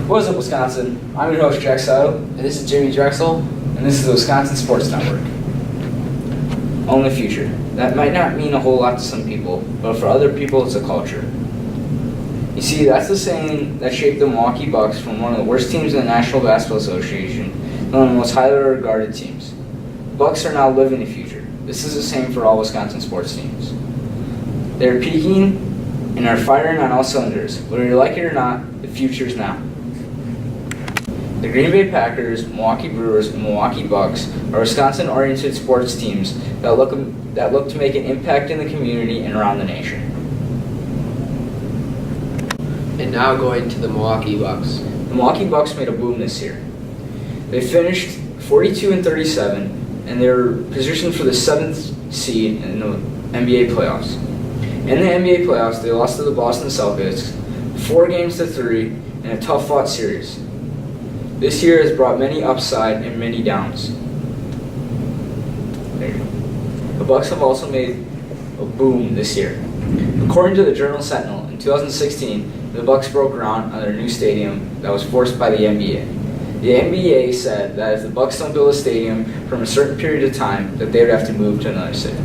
What's up, Wisconsin? I'm your host, Jack Sato. And this is Jimmy Drexel. And this is the Wisconsin Sports Network. Only future. That might not mean a whole lot to some people, but for other people, it's a culture. You see, that's the saying that shaped the Milwaukee Bucks from one of the worst teams in the National Basketball Association to one of the most highly regarded teams. Bucks are now living the future. This is the same for all Wisconsin sports teams. They're peaking and are firing on all cylinders. Whether you like it or not, the future's now. The Green Bay Packers, Milwaukee Brewers, and Milwaukee Bucks are Wisconsin-oriented sports teams that look to make an impact in the community and around the nation. And now going to the Milwaukee Bucks. The Milwaukee Bucks made a boom this year. They finished 42-37, and they're positioned for the 7th seed in the NBA playoffs. In the NBA playoffs, they lost to the Boston Celtics 4-3 in a tough-fought series. This year has brought many upside and many downs. There you go. The Bucks have also made a boom this year. According to the Journal-Sentinel, in 2016, the Bucks broke ground on their new stadium that was forced by the NBA. The NBA said that if the Bucks don't build a stadium from a certain period of time, that they would have to move to another city.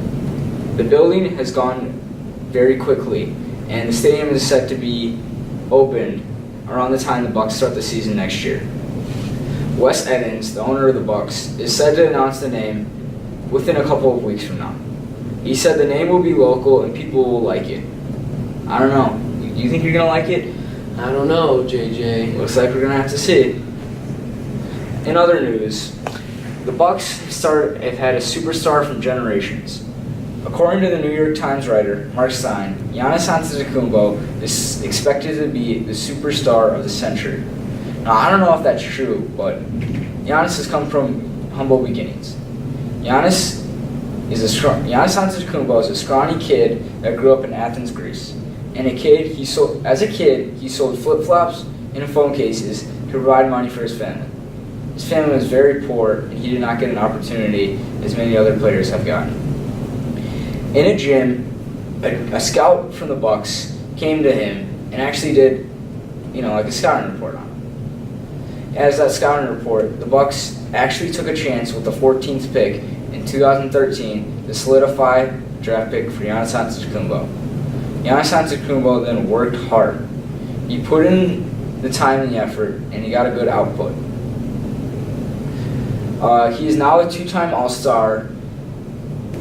The building has gone very quickly, and the stadium is set to be opened around the time the Bucks start the season next year. Wes Edens, the owner of the Bucks, is said to announce the name within a couple of weeks from now. He said the name will be local and people will like it. I don't know. Do you think you're going to like it? I don't know, JJ. Looks like we're going to have to see. In other news, the Bucks have had a superstar from generations. According to the New York Times writer, Mark Stein, Giannis Antetokounmpo is expected to be the superstar of the century. Now, I don't know if that's true, but Giannis has come from humble beginnings. Giannis Antetokounmpo is a scrawny kid that grew up in Athens, Greece. And as a kid, he sold flip-flops and phone cases to provide money for his family. His family was very poor, and he did not get an opportunity as many other players have gotten. In a gym, a scout from the Bucks came to him and actually did, like a scouting report on him. As that scouting report, the Bucks actually took a chance with the 14th pick in 2013 to solidify draft pick for Giannis Antetokounmpo. Giannis Antetokounmpo then worked hard. He put in the time and the effort, and he got a good output. He is now a 2-time All-Star.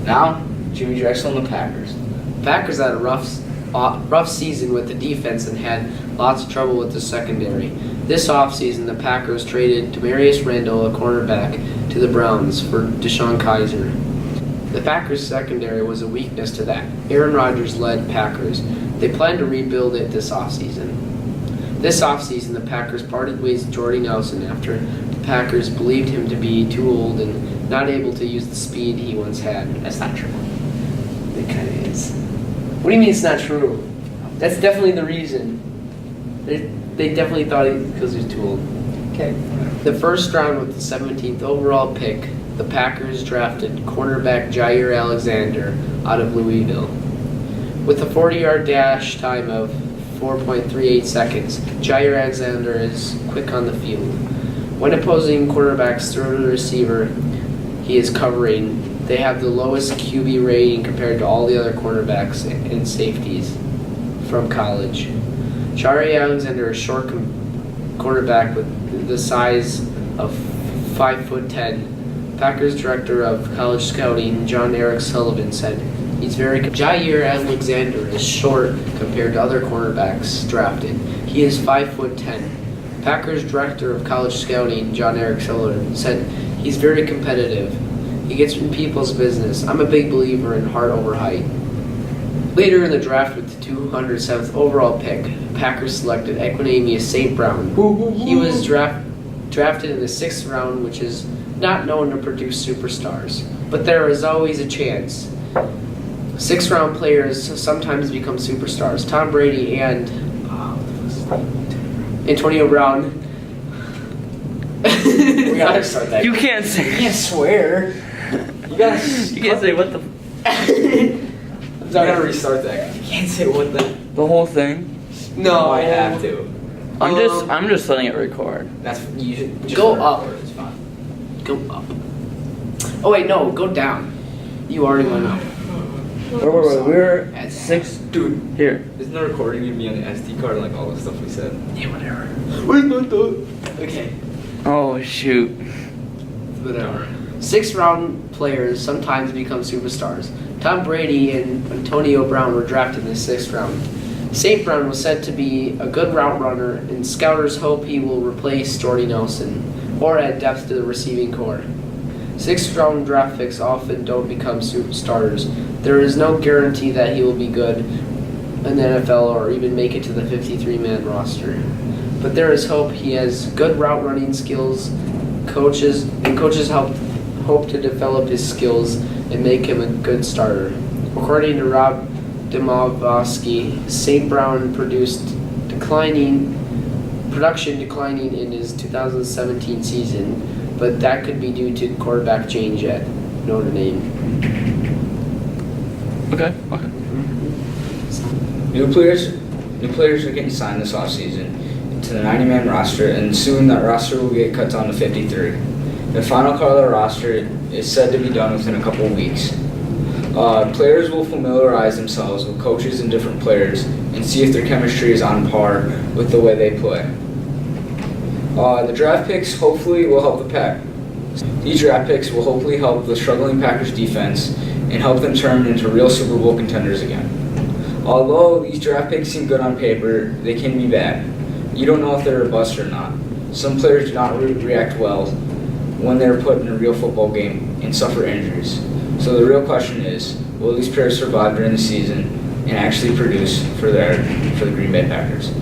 Now, Jimmy Drexel and the Packers. Packers had a rough season with the defense and had lots of trouble with the secondary. This offseason, the Packers traded Demarius Randall, a cornerback, to the Browns for DeShone Kizer. The Packers' secondary was a weakness to that. Aaron Rodgers led Packers. They planned to rebuild it this offseason. This offseason, the Packers parted ways with Jordy Nelson after the Packers believed him to be too old and not able to use the speed he once had. That's not true. It kind of is. What do you mean it's not true? That's definitely the reason. They definitely thought because he was too old. Okay. The first round with the 17th overall pick, the Packers drafted cornerback Jair Alexander out of Louisville. With a 40-yard dash time of 4.38 seconds, Jair Alexander is quick on the field. When opposing quarterbacks throw to the receiver he is covering, they have the lowest QB rating compared to all the other cornerbacks and safeties from college. Jair Alexander is a short cornerback with the size of 5'10". Packers director of college scouting, John Eric Sullivan, said Jair Alexander is short compared to other cornerbacks drafted. He is 5'10". Packers director of college scouting, John Eric Sullivan, said he's very competitive. He gets in people's business. I'm a big believer in heart over height. Later in the draft with the 207th overall pick, Packers selected Equanimeous St. Brown. He was drafted in the 6th round, which is not known to produce superstars, but there is always a chance. 6th round players sometimes become superstars. Tom Brady and Antonio Brown. We gotta start that. You can't say. You can't swear. You can't say what the. I gotta restart that. You can't say what the. The whole thing. No, I have to. I'm just letting it record. That's you should just Go let it up. record, it's fine. Go up. Oh wait, no, go down. You already went up. Wait. We're At 6. Dude, Here. isn't the recording gonna be on the SD card and like all the stuff we said? Yeah, whatever. Where's my thought? Okay, Oh shoot. whatever. 6th-round players sometimes become superstars. Tom Brady and Antonio Brown were drafted in the 6th round. St. Brown was said to be a good route runner, and scouters hope he will replace Jordy Nelson or add depth to the receiving core. 6th-round draft picks often don't become superstars. There is no guarantee that he will be good in the NFL or even make it to the 53-man roster. But there is hope. He has good route running skills. Coaches hope to develop his skills and make him a good starter. According to Rob Demovsky, St. Brown production declining in his 2017 season, but that could be due to quarterback change at Notre Dame. Okay. New players are getting signed this offseason to the 90-man roster, and soon that roster will get cut down to 53. The final cut of the roster is said to be done within a couple of weeks. Players will familiarize themselves with coaches and different players and see if their chemistry is on par with the way they play. The draft picks hopefully will help the Pack. These draft picks will hopefully help the struggling Packers defense and help them turn into real Super Bowl contenders again. Although these draft picks seem good on paper, they can be bad. You don't know if they're a bust or not. Some players do not react well when they're put in a real football game and suffer injuries. So the real question is, will these players survive during the season and actually produce for the Green Bay Packers?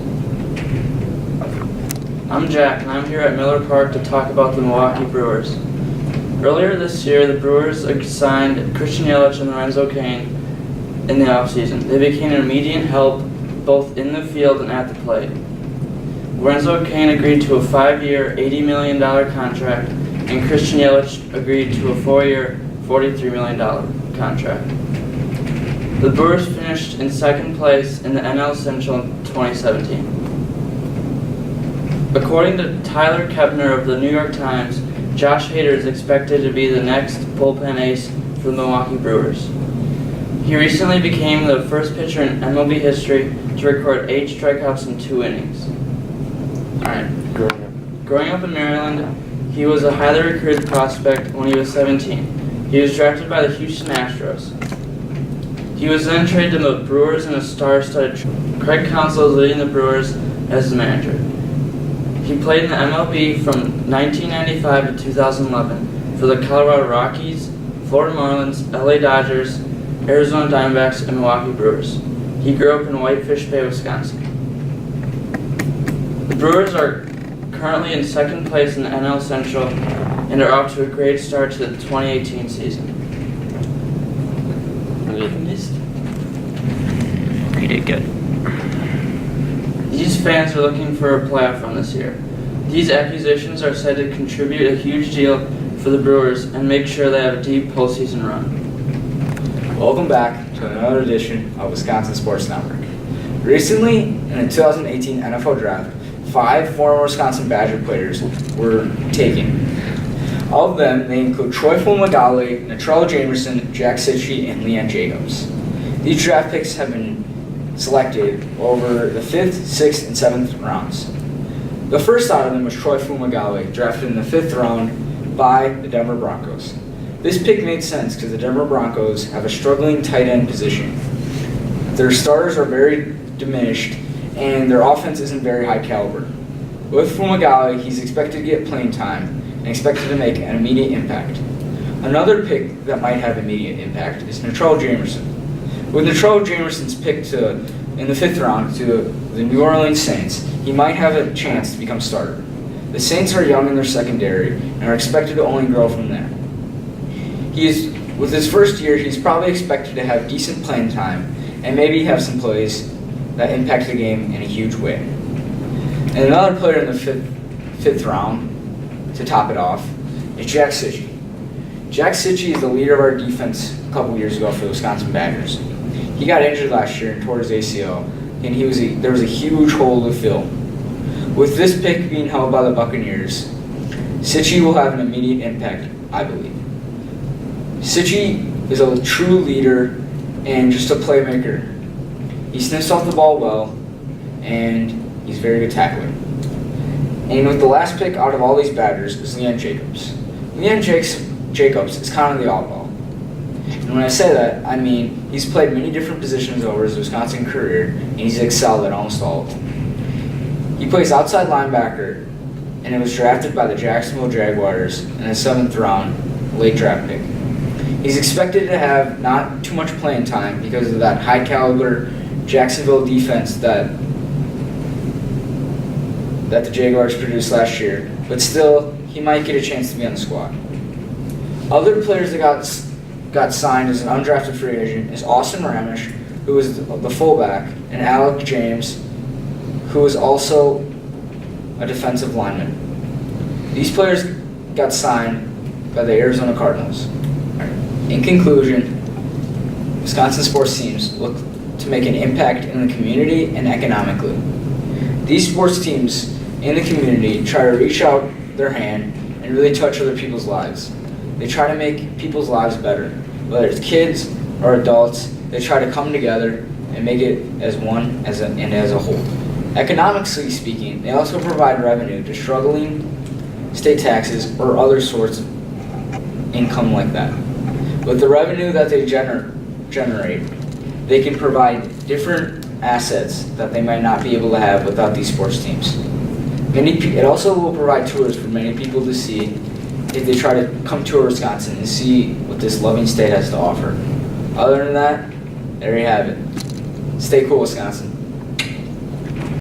I'm Jack, and I'm here at Miller Park to talk about the Milwaukee Brewers. Earlier this year, the Brewers signed Christian Yelich and Lorenzo Cain in the offseason. They became an immediate help both in the field and at the plate. Lorenzo Cain agreed to a 5-year, $80 million contract, and Christian Yelich agreed to a 4-year, $43 million contract. The Brewers finished in second place in the NL Central in 2017. According to Tyler Kepner of the New York Times, Josh Hader is expected to be the next bullpen ace for the Milwaukee Brewers. He recently became the first pitcher in MLB history to record 8 strikeouts in 2 innings. Growing up in Maryland, he was a highly recruited prospect when he was 17. He was drafted by the Houston Astros. He was then traded to the Brewers in a star-studded trade. Craig Counsell is leading the Brewers as the manager. He played in the MLB from 1995 to 2011 for the Colorado Rockies, Florida Marlins, LA Dodgers, Arizona Diamondbacks, and Milwaukee Brewers. He grew up in Whitefish Bay, Wisconsin. The Brewers are currently in second place in the NL Central and are off to a great start to the 2018 season. You did good. These fans are looking for a playoff run this year. These acquisitions are said to contribute a huge deal for the Brewers and make sure they have a deep postseason run. Welcome back to another edition of Wisconsin Sports Network. Recently, in the 2018 NFL Draft, 5 former Wisconsin Badger players were taken. Of them, they include Troy Fumagalli, Natrell Jamerson, Jack Sitchie, and Leanne Jacobs. These draft picks have been selected over the 5th, 6th, and 7th rounds. The first out of them was Troy Fumagalli, drafted in the 5th round by the Denver Broncos. This pick made sense because the Denver Broncos have a struggling tight end position. Their starters are very diminished, and their offense isn't very high caliber. With Fumagalli, he's expected to get playing time and expected to make an immediate impact. Another pick that might have immediate impact is Natrell Jamerson. With Natrell Jamerson's pick in the 5th round to the New Orleans Saints, he might have a chance to become starter. The Saints are young in their secondary and are expected to only grow from there. With his first year, he's probably expected to have decent playing time and maybe have some plays that impact the game in a huge way. And another player in the fifth round, to top it off, is Jack Sitchie. Jack Sitchie is the leader of our defense a couple years ago for the Wisconsin Badgers. He got injured last year and tore his ACL, and there was a huge hole to fill. With this pick being held by the Buccaneers, Sitchy will have an immediate impact, I believe. Sitchy is a true leader and just a playmaker. He sniffs off the ball well, and he's a very good tackler. And with the last pick out of all these batters is Leon Jacobs. Leon Jacobs is kind of the oddball. And when I say that, I mean he's played many different positions over his Wisconsin career, and he's excelled at almost all of them. He plays outside linebacker, and it was drafted by the Jacksonville Jaguars in the 7th round, late draft pick. He's expected to have not too much playing time because of that high caliber Jacksonville defense that the Jaguars produced last year, but still, he might get a chance to be on the squad. Other players that got signed as an undrafted free agent is Austin Ramish, who is the fullback, and Alec James, who is also a defensive lineman. These players got signed by the Arizona Cardinals. In conclusion, Wisconsin sports teams look to make an impact in the community and economically. These sports teams in the community try to reach out their hand and really touch other people's lives. They try to make people's lives better. Whether it's kids or adults, they try to come together and make it as one and as a whole. Economically speaking, they also provide revenue to struggling state taxes or other sorts of income like that. With the revenue that they generate, they can provide different assets that they might not be able to have without these sports teams. It also will provide tours for many people to see if they try to come tour Wisconsin and see what this loving state has to offer. Other than that, there you have it. Stay cool, Wisconsin.